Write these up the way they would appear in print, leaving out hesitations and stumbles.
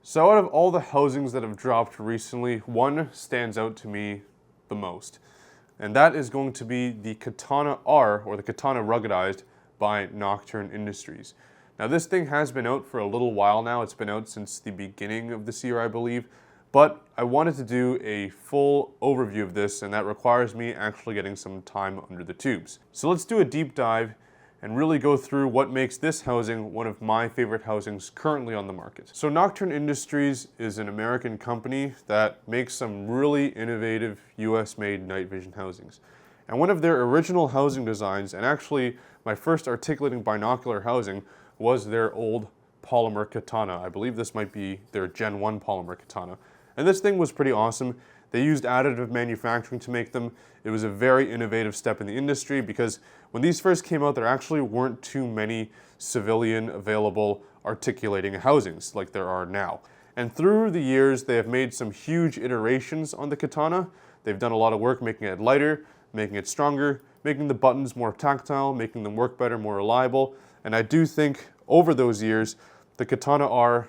So out of all the housings that have dropped recently, one stands out to me the most. And that is going to be the Katana R, or the Katana Ruggedized, by Nocturn Industries. Now this thing has been out for a little while now. It's been out since the beginning of this year, I believe. But I wanted to do a full overview of this, and that requires me actually getting some time under the tubes. So let's do a deep dive and really go through what makes this housing one of my favorite housings currently on the market. So Nocturn Industries is an American company that makes some really innovative US-made night vision housings. And one of their original housing designs, and actually my first articulating binocular housing, was their old polymer Katana. I believe this might be their Gen 1 polymer Katana. And this thing was pretty awesome. They used additive manufacturing to make them. It was a very innovative step in the industry because when these first came out, there actually weren't too many civilian available articulating housings like there are now. And through the years, they have made some huge iterations on the Katana. They've done a lot of work making it lighter, making it stronger, making the buttons more tactile, making them work better, more reliable. And I do think over those years, the Katana R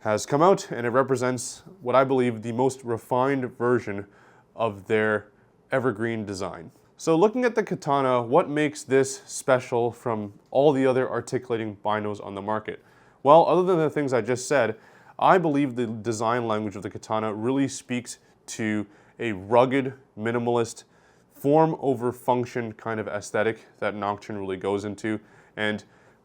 has come out, and it represents what I believe the most refined version of their evergreen design. So looking at the Katana, what makes this special from all the other articulating binos on the market? Well, other than the things I just said, I believe the design language of the Katana really speaks to a rugged, minimalist, form over function kind of aesthetic that Nocturn really goes into. And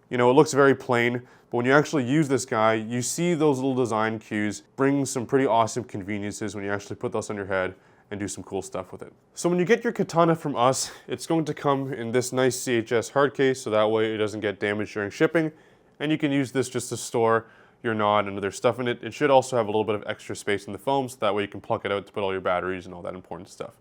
you know, it looks very plain, but when you actually use this guy, you see those little design cues bring some pretty awesome conveniences when you actually put those on your head and do some cool stuff with it. So when you get your Katana from us, it's going to come in this nice CHS hard case, so that way it doesn't get damaged during shipping, and you can use this just to store your Nod and other stuff in it. It should also have a little bit of extra space in the foam, so that way you can pluck it out to put all your batteries and all that important stuff.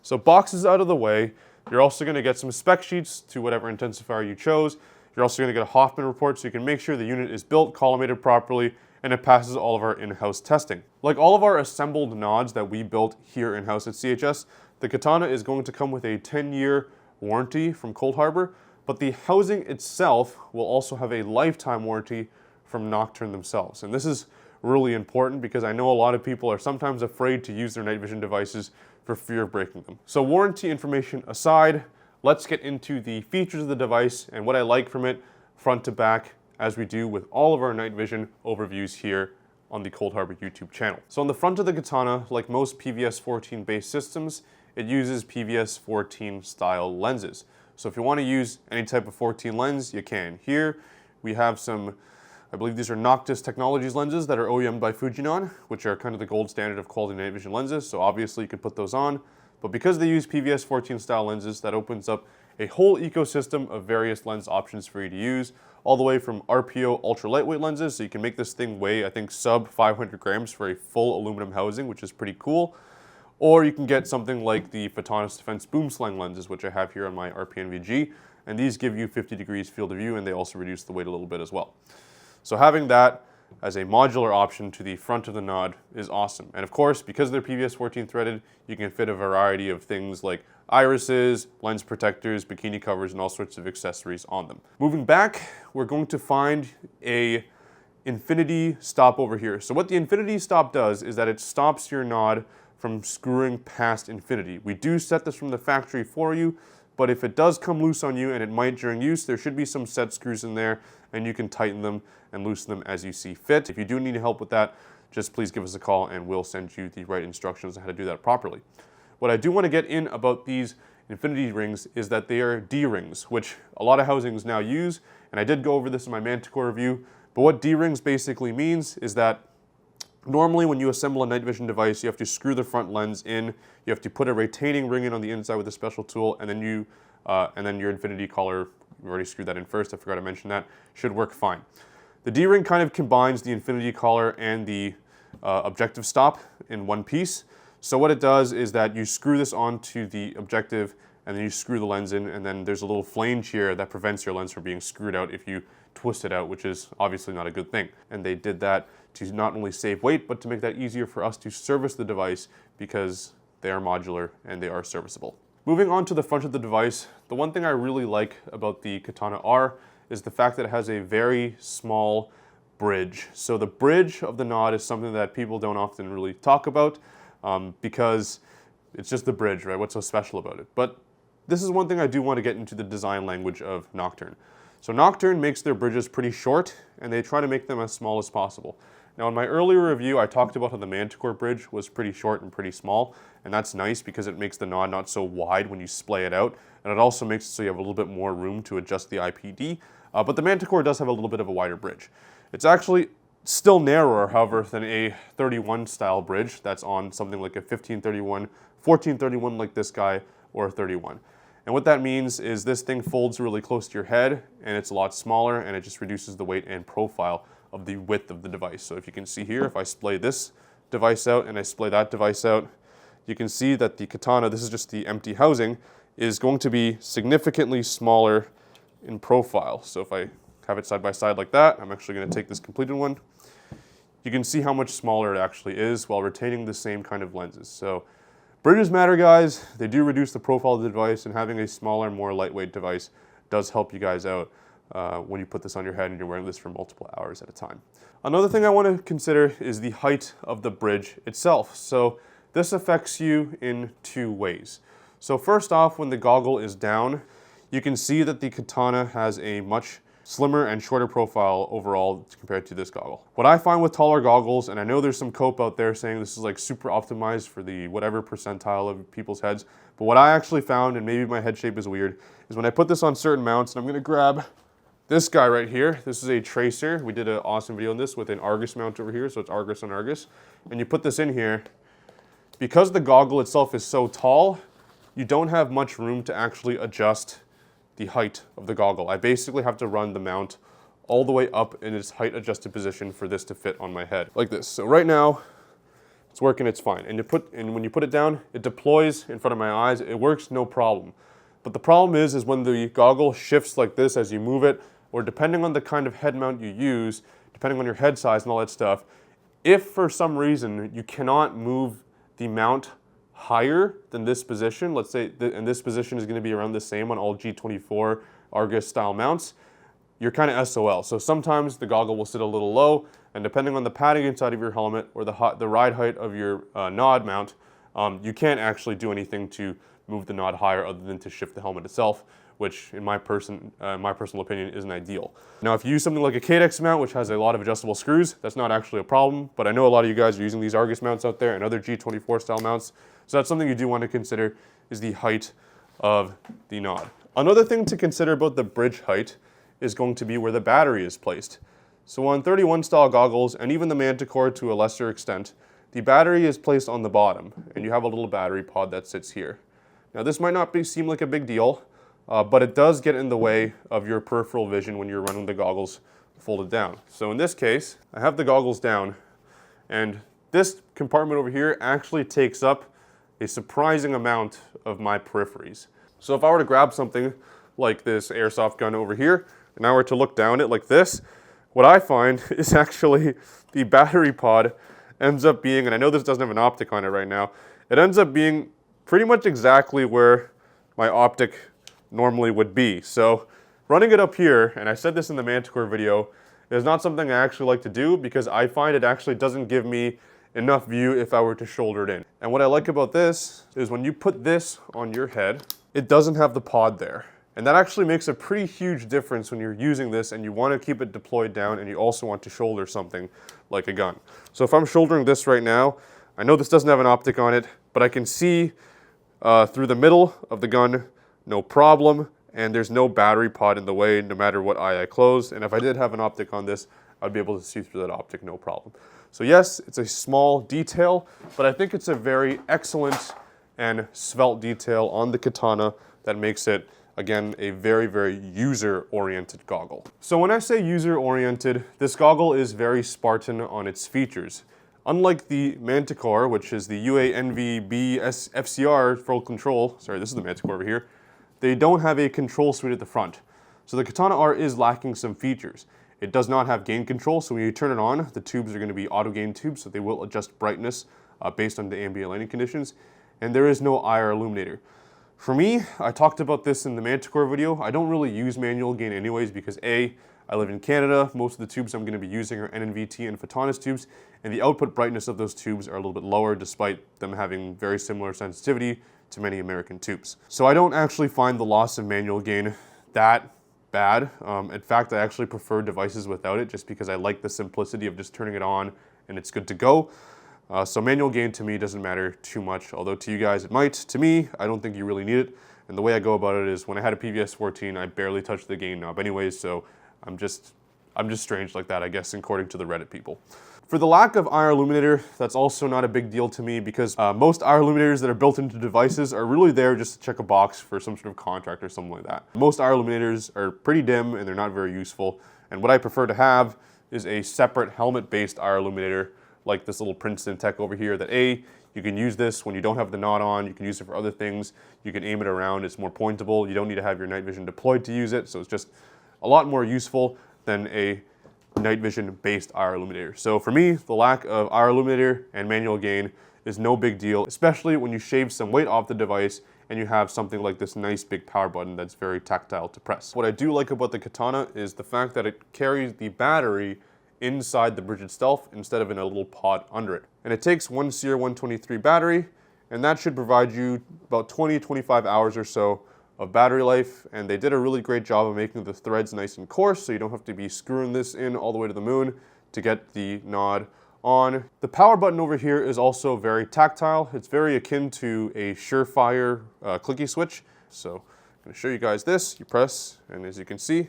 So boxes out of the way, you're also gonna get some spec sheets to whatever intensifier you chose. You're also going to get a Hoffman report so you can make sure the unit is built, collimated properly, and it passes all of our in-house testing. Like all of our assembled nods that we built here in-house at CHS, the Katana is going to come with a 10-year warranty from Cold Harbor, but the housing itself will also have a lifetime warranty from Nocturn themselves. And this is really important because I know a lot of people are sometimes afraid to use their night vision devices for fear of breaking them. So warranty information aside, let's get into the features of the device and what I like from it front to back, as we do with all of our night vision overviews here on the Cold Harbor YouTube channel. So on the front of the Katana, like most PVS-14 based systems, it uses PVS-14 style lenses. So if you want to use any type of 14 lens, you can. Here we have some, I believe these are Noctis Technologies lenses that are OEM'd by Fujinon, which are kind of the gold standard of quality night vision lenses. So obviously you could put those on. But because they use PVS-14 style lenses, that opens up a whole ecosystem of various lens options for you to use, all the way from RPO ultra lightweight lenses, so you can make this thing weigh, I think, sub 500 grams for a full aluminum housing, which is pretty cool. Or you can get something like the Photonis Defense Boom Slang lenses, which I have here on my RPNVG, and these give you 50 degrees field of view, and they also reduce the weight a little bit as well. So having that as a modular option to the front of the Nod is awesome. And of course, because they're PVS-14 threaded, you can fit a variety of things like irises, lens protectors, bikini covers, and all sorts of accessories on them. Moving back, we're going to find a infinity stop over here. So what the infinity stop does is that it stops your Nod from screwing past infinity. We do set this from the factory for you, but if it does come loose on you, and it might during use, there should be some set screws in there, and you can tighten them and loosen them as you see fit. If you do need help with that, just please give us a call and we'll send you the right instructions on how to do that properly. What I do want to get in about these infinity rings is that they are D-rings, which a lot of housings now use, and I did go over this in my Manticore review, but what D-rings basically means is that normally when you assemble a night vision device, you have to screw the front lens in, you have to put a retaining ring in on the inside with a special tool, and then your infinity collar, we already screwed that in first, I forgot to mention that, should work fine. The D-ring kind of combines the infinity collar and the objective stop in one piece. So what it does is that you screw this onto the objective and then you screw the lens in, and then there's a little flange here that prevents your lens from being screwed out if you twist it out, which is obviously not a good thing. And they did that to not only save weight, but to make that easier for us to service the device because they are modular and they are serviceable. Moving on to the front of the device, the one thing I really like about the Katana R is the fact that it has a very small bridge. So the bridge of the Nod is something that people don't often really talk about because it's just the bridge, right? What's so special about it? But this is one thing I do want to get into the design language of Nocturn. So Nocturn makes their bridges pretty short, and they try to make them as small as possible. Now in my earlier review, I talked about how the Manticore bridge was pretty short and pretty small, and that's nice because it makes the Nod not so wide when you splay it out, and it also makes it so you have a little bit more room to adjust the IPD, but the Manticore does have a little bit of a wider bridge. It's actually still narrower, however, than a 31 style bridge that's on something like a 1531, 1431 like this guy, or a 31. And what that means is this thing folds really close to your head, and it's a lot smaller, and it just reduces the weight and profile of the width of the device. So if you can see here, if I splay this device out and I splay that device out, you can see that the Katana, this is just the empty housing, is going to be significantly smaller in profile. So if I have it side by side like that, I'm actually going to take this completed one. You can see how much smaller it actually is while retaining the same kind of lenses. So bridges matter, guys. They do reduce the profile of the device, and having a smaller, more lightweight device does help you guys out when you put this on your head and you're wearing this for multiple hours at a time. Another thing I want to consider is the height of the bridge itself. So this affects you in two ways. So first off, when the goggle is down, you can see that the Katana has a much slimmer and shorter profile overall compared to this goggle. What I find with taller goggles, and I know there's some cope out there saying this is like super optimized for the whatever percentile of people's heads, but what I actually found, and maybe my head shape is weird, is when I put this on certain mounts, and I'm gonna grab this guy right here. This is a tracer. We did an awesome video on this with an Argus mount over here, so it's Argus on Argus. And you put this in here, because the goggle itself is so tall, you don't have much room to actually adjust the height of the goggle. I basically have to run the mount all the way up in its height adjusted position for this to fit on my head, like this. So right now, it's working, it's fine. And when you put it down, it deploys in front of my eyes. It works no problem. But the problem is when the goggle shifts like this as you move it, or depending on the kind of head mount you use, depending on your head size and all that stuff, if for some reason you cannot move the mount higher than this position, let's say, and this position is going to be around the same on all G24 Argus style mounts, you're kind of SOL. So sometimes the goggle will sit a little low, and depending on the padding inside of your helmet or the ride height of your Nod mount, you can't actually do anything to move the Nod higher other than to shift the helmet itself, which in my personal opinion isn't ideal. Now if you use something like a Cadex mount, which has a lot of adjustable screws, that's not actually a problem, but I know a lot of you guys are using these Argus mounts out there and other G24 style mounts, so that's something you do want to consider, is the height of the Nod. Another thing to consider about the bridge height is going to be where the battery is placed. So on 31 style goggles, and even the Manticore to a lesser extent, the battery is placed on the bottom, and you have a little battery pod that sits here. Now this might not seem like a big deal, but it does get in the way of your peripheral vision when you're running the goggles folded down. So in this case, I have the goggles down, and this compartment over here actually takes up a surprising amount of my peripheries. So if I were to grab something like this airsoft gun over here, and I were to look down it like this, what I find is actually the battery pod ends up being, and I know this doesn't have an optic on it right now, it ends up being pretty much exactly where my optic normally would be. So running it up here, and I said this in the Manticore video, is not something I actually like to do because I find it actually doesn't give me enough view if I were to shoulder it in. And what I like about this is when you put this on your head, it doesn't have the pod there. And that actually makes a pretty huge difference when you're using this and you want to keep it deployed down and you also want to shoulder something like a gun. So if I'm shouldering this right now, I know this doesn't have an optic on it, but I can see through the middle of the gun, no problem, and there's no battery pod in the way no matter what eye I close. And if I did have an optic on this, I'd be able to see through that optic, no problem. So yes, it's a small detail, but I think it's a very excellent and svelte detail on the Katana that makes it, again, a very, very user-oriented goggle. So when I say user-oriented, this goggle is very Spartan on its features. Unlike the Manticore, which is the UA-NV-B FCR full control, sorry, this is the Manticore over here, they don't have a control suite at the front. So the Katana R is lacking some features. It does not have gain control, so when you turn it on, the tubes are going to be auto gain tubes, so they will adjust brightness based on the ambient lighting conditions. And there is no IR illuminator. For me, I talked about this in the Manticore video, I don't really use manual gain anyways because A, I live in Canada. Most of the tubes I'm going to be using are NNVT and Photonis tubes, and the output brightness of those tubes are a little bit lower despite them having very similar sensitivity to many American tubes. So I don't actually find the loss of manual gain that bad. In fact, I actually prefer devices without it just because I like the simplicity of just turning it on and it's good to go. So manual gain to me doesn't matter too much, although to you guys it might. To me, I don't think you really need it. And the way I go about it is when I had a PVS 14, I barely touched the gain knob anyways, so I'm just strange like that, I guess, according to the Reddit people. For the lack of IR illuminator, that's also not a big deal to me because most IR illuminators that are built into devices are really there just to check a box for some sort of contract or something like that. Most IR illuminators are pretty dim and they're not very useful. And what I prefer to have is a separate helmet-based IR illuminator like this little Princeton Tech over here that you can use this when you don't have the nod on, you can use it for other things, you can aim it around, it's more pointable, you don't need to have your night vision deployed to use it, so it's just a lot more useful than a night vision based IR illuminator. So for me, the lack of IR illuminator and manual gain is no big deal, especially when you shave some weight off the device and you have something like this nice big power button that's very tactile to press. What I do like about the Katana is the fact that it carries the battery inside the bridge itself instead of in a little pod under it. And it takes one CR123 battery, and that should provide you about 20-25 hours or so of battery life, and they did a really great job of making the threads nice and coarse so you don't have to be screwing this in all the way to the moon to get the nod on. The power button over here is also very tactile. It's very akin to a Surefire clicky switch. So I'm going to show you guys this. You press, and as you can see,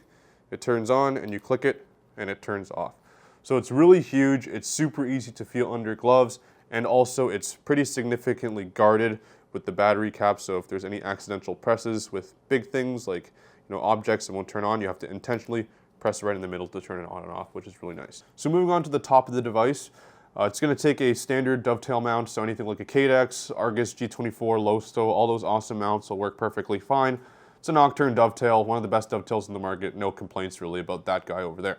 it turns on, and you click it, and it turns off. So it's really huge, it's super easy to feel under gloves, and also it's pretty significantly guarded with the battery cap, so if there's any accidental presses with big things like objects that won't turn on, you have to intentionally press right in the middle to turn it on and off, which is really nice. So moving on to the top of the device, it's going to take a standard dovetail mount, so anything like a Cadex, Argus G24, Losto, all those awesome mounts will work perfectly fine. It's a Nocturn dovetail, one of the best dovetails in the market, no complaints really about that guy over there.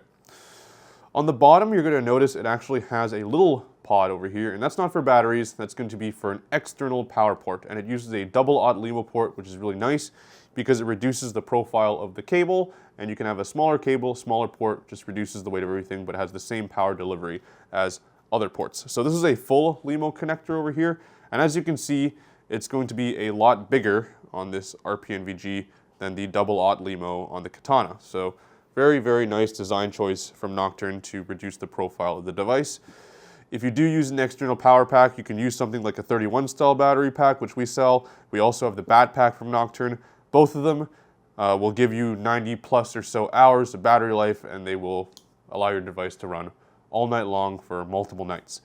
On the bottom, you're going to notice it actually has a little pod over here, and that's not for batteries, that's going to be for an external power port, and it uses a double-aught LEMO port, which is really nice because it reduces the profile of the cable, and you can have a smaller cable, smaller port, just reduces the weight of everything, but it has the same power delivery as other ports. So this is a full LEMO connector over here, and as you can see, it's going to be a lot bigger on this RPNVG than the double-aught LEMO on the Katana. So very, very nice design choice from Nocturn to reduce the profile of the device. If you do use an external power pack, you can use something like a 31 style battery pack, which we sell. We also have the bat pack from Nocturn. Both of them will give you 90 plus or so hours of battery life, and they will allow your device to run all night long for multiple nights.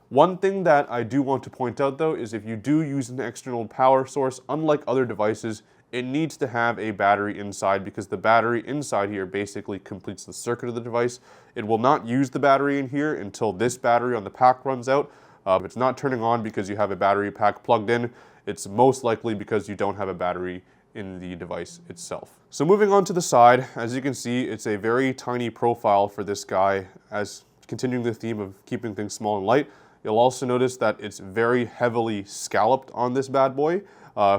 One thing that I do want to point out though is if you do use an external power source, unlike other devices, it needs to have a battery inside because the battery inside here basically completes the circuit of the device. It will not use the battery in here until this battery on the pack runs out. If it's not turning on because you have a battery pack plugged in, it's most likely because you don't have a battery in the device itself. So moving on to the side, as you can see, it's a very tiny profile for this guy. As continuing the theme of keeping things small and light, you'll also notice that it's very heavily scalloped on this bad boy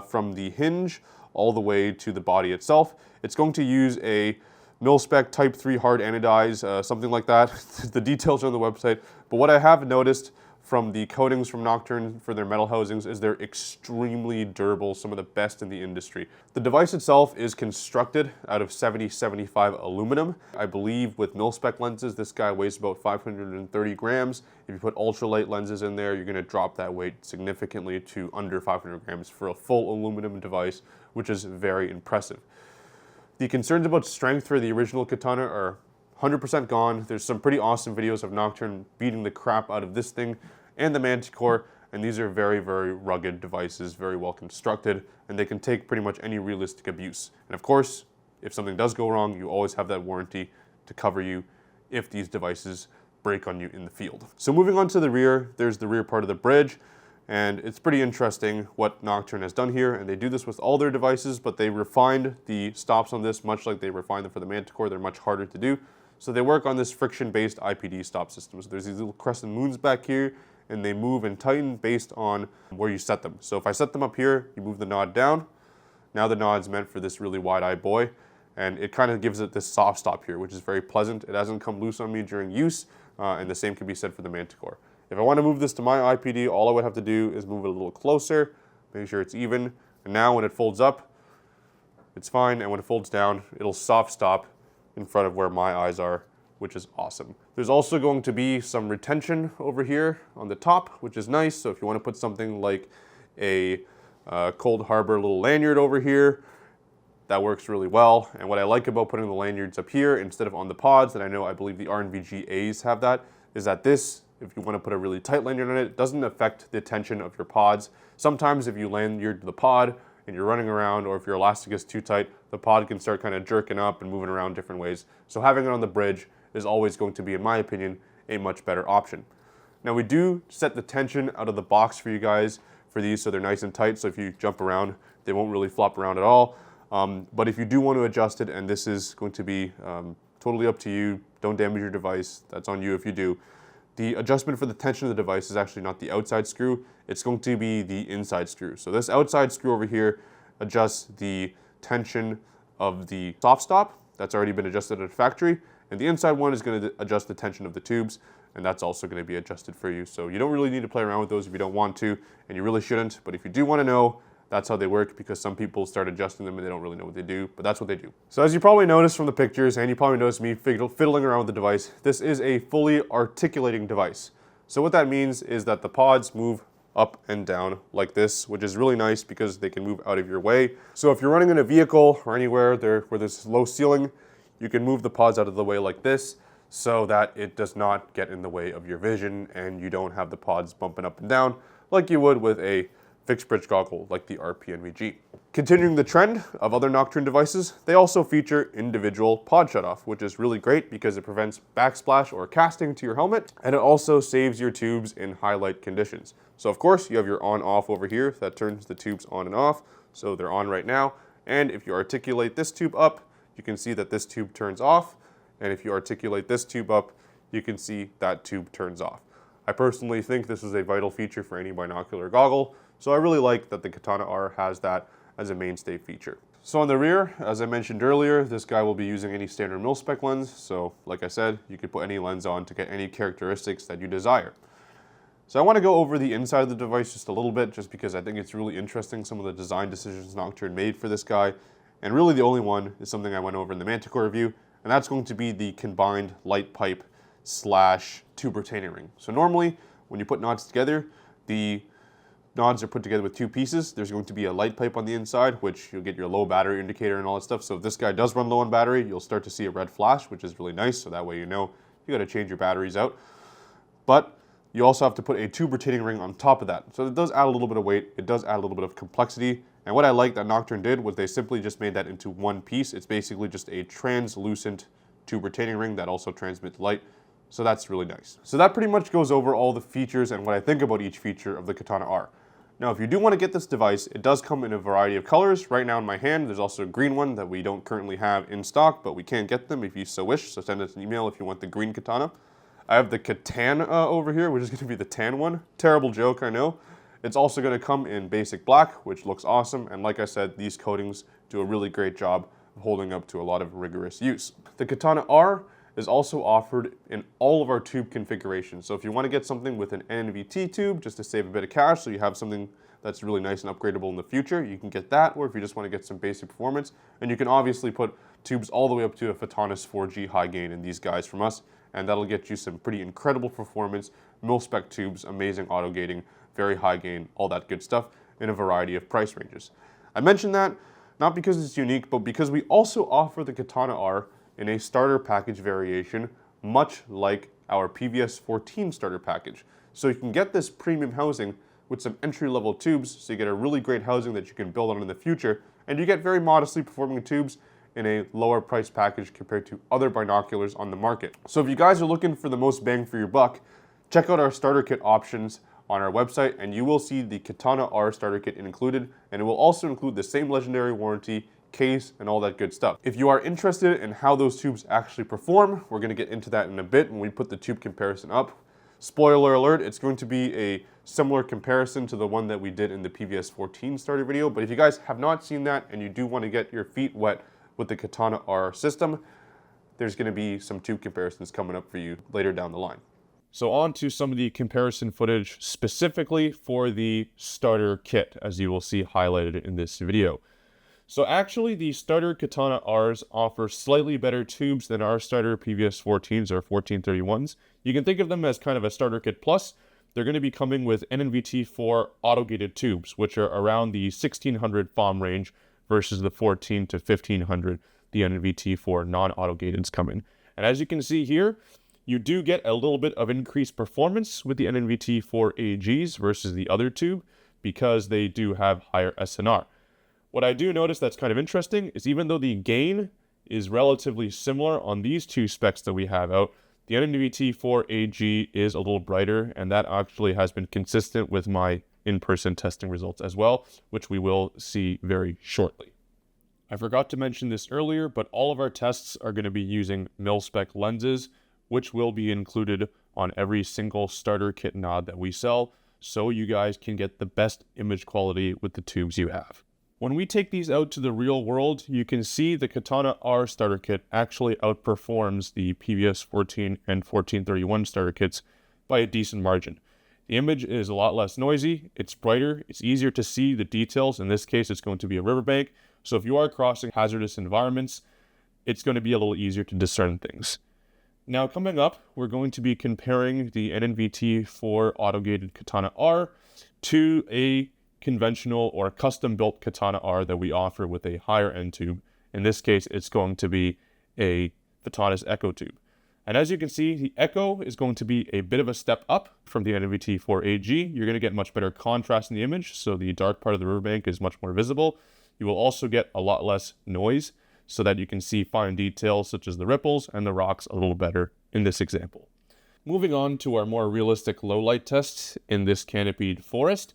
from the hinge all the way to the body itself. It's going to use a mil-spec Type 3 hard anodize, something like that. The details are on the website. But what I have noticed from the coatings from Nocturn for their metal housings is they're extremely durable, some of the best in the industry. The device itself is constructed out of 70-75 aluminum. I believe with mil-spec lenses, this guy weighs about 530 grams. If you put ultralight lenses in there, you're gonna drop that weight significantly to under 500 grams for a full aluminum device, which is very impressive. The concerns about strength for the original Katana are 100% gone. There's some pretty awesome videos of Nocturn beating the crap out of this thing and the Manticore, and these are very, very rugged devices, very well constructed, and they can take pretty much any realistic abuse. And of course, if something does go wrong, you always have that warranty to cover you if these devices break on you in the field. So moving on to the rear, there's the rear part of the bridge, and it's pretty interesting what Nocturn has done here, and they do this with all their devices, but they refined the stops on this much like they refined them for the Manticore. They're much harder to do. So they work on this friction-based IPD stop system. So there's these little crescent moons back here, and they move and tighten based on where you set them. So if I set them up here, you move the nod down. Now the nod's meant for this really wide-eye boy. and it kind of gives it this soft stop here, which is very pleasant. It hasn't come loose on me during use, and the same can be said for the Manticore. If I want to move this to my IPD, all I would have to do is move it a little closer, make sure it's even, and now when it folds up, it's fine, and when it folds down, it'll soft stop in front of where my eyes are, which is awesome. There's also going to be some retention over here on the top, which is nice. So if you want to put something like a Cold Harbor little lanyard over here, that works really well. And what I like about putting the lanyards up here instead of on the pods, and I believe the R&VG A's have that, is that this, if you want to put a really tight lanyard on it, it doesn't affect the tension of your pods. Sometimes if you lanyard the pod and you're running around, or if your elastic is too tight, the pod can start kind of jerking up and moving around different ways. So having it on the bridge is always going to be, in my opinion, a much better option. Now we do set the tension out of the box for you guys for these so they're nice and tight, so if you jump around, they won't really flop around at all. But if you do want to adjust it, and this is going to be totally up to you, don't damage your device, that's on you if you do. The adjustment for the tension of the device is actually not the outside screw, it's going to be the inside screw. So this outside screw over here adjusts the tension of the soft stop, that's already been adjusted at the factory, and the inside one is going to adjust the tension of the tubes, and that's also going to be adjusted for you. So you don't really need to play around with those if you don't want to, and you really shouldn't, but if you do want to know, that's how they work, because some people start adjusting them and they don't really know what they do, but that's what they do. So as you probably noticed from the pictures, and you probably noticed me fiddling around with the device, this is a fully articulating device. So what that means is that the pods move up and down like this, which is really nice because they can move out of your way. So if you're running in a vehicle or anywhere where there's low ceiling, you can move the pods out of the way like this so that it does not get in the way of your vision and you don't have the pods bumping up and down like you would with a fixed bridge goggle like the RPNVG. Continuing the trend of other Nocturn devices, they also feature individual pod shutoff, which is really great because it prevents backsplash or casting to your helmet, and it also saves your tubes in high light conditions. So of course you have your on-off over here that turns the tubes on and off, so they're on right now, and if you articulate this tube up, you can see that this tube turns off, and if you articulate this tube up, you can see that tube turns off. I personally think this is a vital feature for any binocular goggle, so I really like that the Katana R has that as a mainstay feature. So on the rear, as I mentioned earlier, this guy will be using any standard mil-spec lens, so like I said, you could put any lens on to get any characteristics that you desire. So I want to go over the inside of the device just a little bit, just because I think it's really interesting some of the design decisions Nocturn made for this guy, and really the only one is something I went over in the Manticore review, and that's going to be the combined light pipe / tube retaining ring. So normally, when you put nods together, the nods are put together with two pieces. There's going to be a light pipe on the inside, which you'll get your low battery indicator and all that stuff. So if this guy does run low on battery, you'll start to see a red flash, which is really nice. So that way you know you got to change your batteries out. But you also have to put a tube retaining ring on top of that. So it does add a little bit of weight. It does add a little bit of complexity. And what I like that Nocturn did was they simply just made that into one piece. It's basically just a translucent tube retaining ring that also transmits light. So that's really nice. So that pretty much goes over all the features and what I think about each feature of the Katana R. Now, if you do want to get this device, it does come in a variety of colors. Right now in my hand, there's also a green one that we don't currently have in stock, but we can get them if you so wish. So send us an email if you want the green Katana. I have the Katana over here, which is going to be the tan one. Terrible joke, I know. It's also going to come in basic black, which looks awesome. And like I said, these coatings do a really great job of holding up to a lot of rigorous use. The Katana R is also offered in all of our tube configurations. So if you want to get something with an NVT tube, just to save a bit of cash, so you have something that's really nice and upgradable in the future, you can get that, or if you just want to get some basic performance, and you can obviously put tubes all the way up to a Photonis 4G high gain in these guys from us, and that'll get you some pretty incredible performance, mil-spec tubes, amazing auto gating, very high gain, all that good stuff, in a variety of price ranges. I mention that not because it's unique, but because we also offer the Katana R in a starter package variation, much like our PVS 14 starter package. So you can get this premium housing with some entry-level tubes, so you get a really great housing that you can build on in the future, and you get very modestly performing tubes in a lower price package compared to other binoculars on the market. So if you guys are looking for the most bang for your buck, check out our starter kit options on our website, and you will see the Katana R starter kit included, and it will also include the same legendary warranty, case, and all that good stuff. If you are interested in how those tubes actually perform, we're going to get into that in a bit when we put the tube comparison up. Spoiler alert, it's going to be a similar comparison to the one that we did in the PVS 14 starter video, but if you guys have not seen that and you do want to get your feet wet with the Katana R system, there's going to be some tube comparisons coming up for you later down the line. So on to some of the comparison footage specifically for the starter kit, as you will see highlighted in this video. So actually the starter Katana Rs offer slightly better tubes than our starter PVS 14s or 1431s. You can think of them as kind of a starter kit plus. They're going to be coming with NNVT4 auto-gated tubes, which are around the 1600 FOM range versus the 14 to 1500 the NNVT4 non-auto-gateds come in. And as you can see here, you do get a little bit of increased performance with the NNVT4 AGs versus the other tube because they do have higher SNR. What I do notice that's kind of interesting is even though the gain is relatively similar on these two specs that we have out, the NNVT4 AG is a little brighter, and that actually has been consistent with my in-person testing results as well, which we will see very shortly. I forgot to mention this earlier, but all of our tests are going to be using mil-spec lenses, which will be included on every single starter kit nod that we sell, so you guys can get the best image quality with the tubes you have. When we take these out to the real world, you can see the Katana R starter kit actually outperforms the PVS 14 and 1431 starter kits by a decent margin. The image is a lot less noisy, it's brighter, it's easier to see the details. In this case, it's going to be a riverbank, so if you are crossing hazardous environments, it's going to be a little easier to discern things. Now coming up, we're going to be comparing the NNVT4 auto-gated Katana R to a conventional or custom-built Katana R that we offer with a higher end tube. In this case, it's going to be a Fatanis Echo tube. And as you can see, the Echo is going to be a bit of a step up from the NNVT4 AG. You're going to get much better contrast in the image, so the dark part of the riverbank is much more visible. You will also get a lot less noise, so that you can see fine details such as the ripples and the rocks a little better in this example. Moving on to our more realistic low light tests in this canopied forest,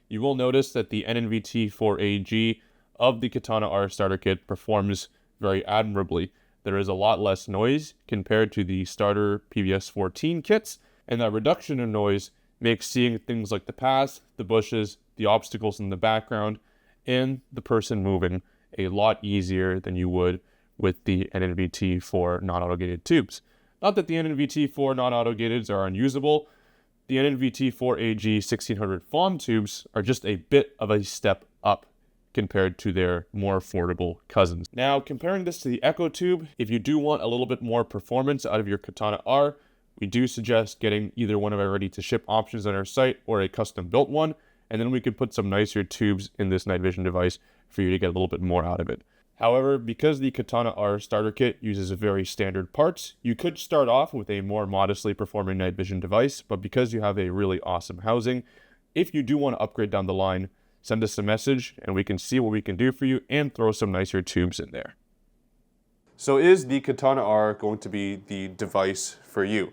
you will notice that the NNVT4 AG of the Katana R starter kit performs very admirably. There is a lot less noise compared to the starter PVS 14 kits, and that reduction in noise makes seeing things like the paths, the bushes, the obstacles in the background, and the person moving a lot easier than you would with the NNVT4 non-auto-gated tubes. Not that the NNVT4 non-auto-gateds are unusable. The NNVT4 AG 1600 FOM tubes are just a bit of a step up compared to their more affordable cousins. Now, comparing this to the Echo tube, if you do want a little bit more performance out of your Katana R, we do suggest getting either one of our ready-to-ship options on our site or a custom-built one, and then we could put some nicer tubes in this night vision device for you to get a little bit more out of it. However, because the Katana R starter kit uses very standard parts, you could start off with a more modestly performing night vision device, but because you have a really awesome housing, if you do want to upgrade down the line, send us a message and we can see what we can do for you and throw some nicer tubes in there. So is the Katana R going to be the device for you?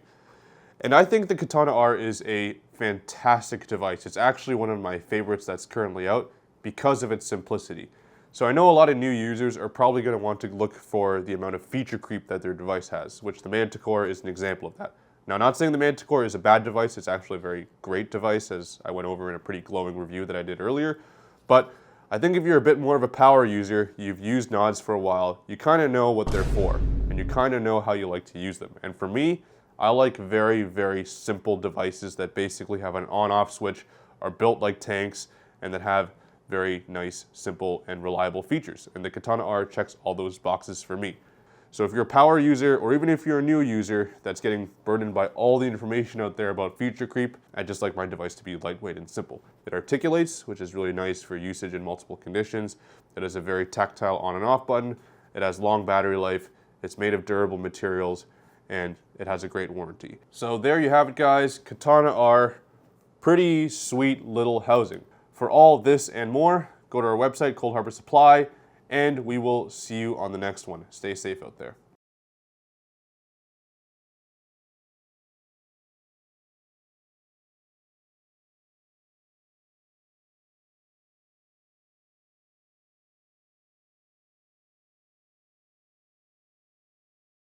And I think the Katana R is a fantastic device. It's actually one of my favorites that's currently out because of its simplicity. So I know a lot of new users are probably going to want to look for the amount of feature creep that their device has, which the Manticore is an example of that. Now, not saying the Manticore is a bad device, it's actually a very great device, as I went over in a pretty glowing review that I did earlier. But I think if you're a bit more of a power user, you've used nods for a while, you kind of know what they're for, and you kind of know how you like to use them. And for me, I like very, very simple devices that basically have an on-off switch, are built like tanks, and that have very nice, simple, and reliable features. And the Katana R checks all those boxes for me. So if you're a power user, or even if you're a new user that's getting burdened by all the information out there about feature creep, I just like my device to be lightweight and simple. It articulates, which is really nice for usage in multiple conditions. It has a very tactile on and off button. It has long battery life. It's made of durable materials, and it has a great warranty. So there you have it, guys. Katana R, pretty sweet little housing. For all this and more, go to our website, Cold Harbor Supply, and we will see you on the next one. Stay safe out there.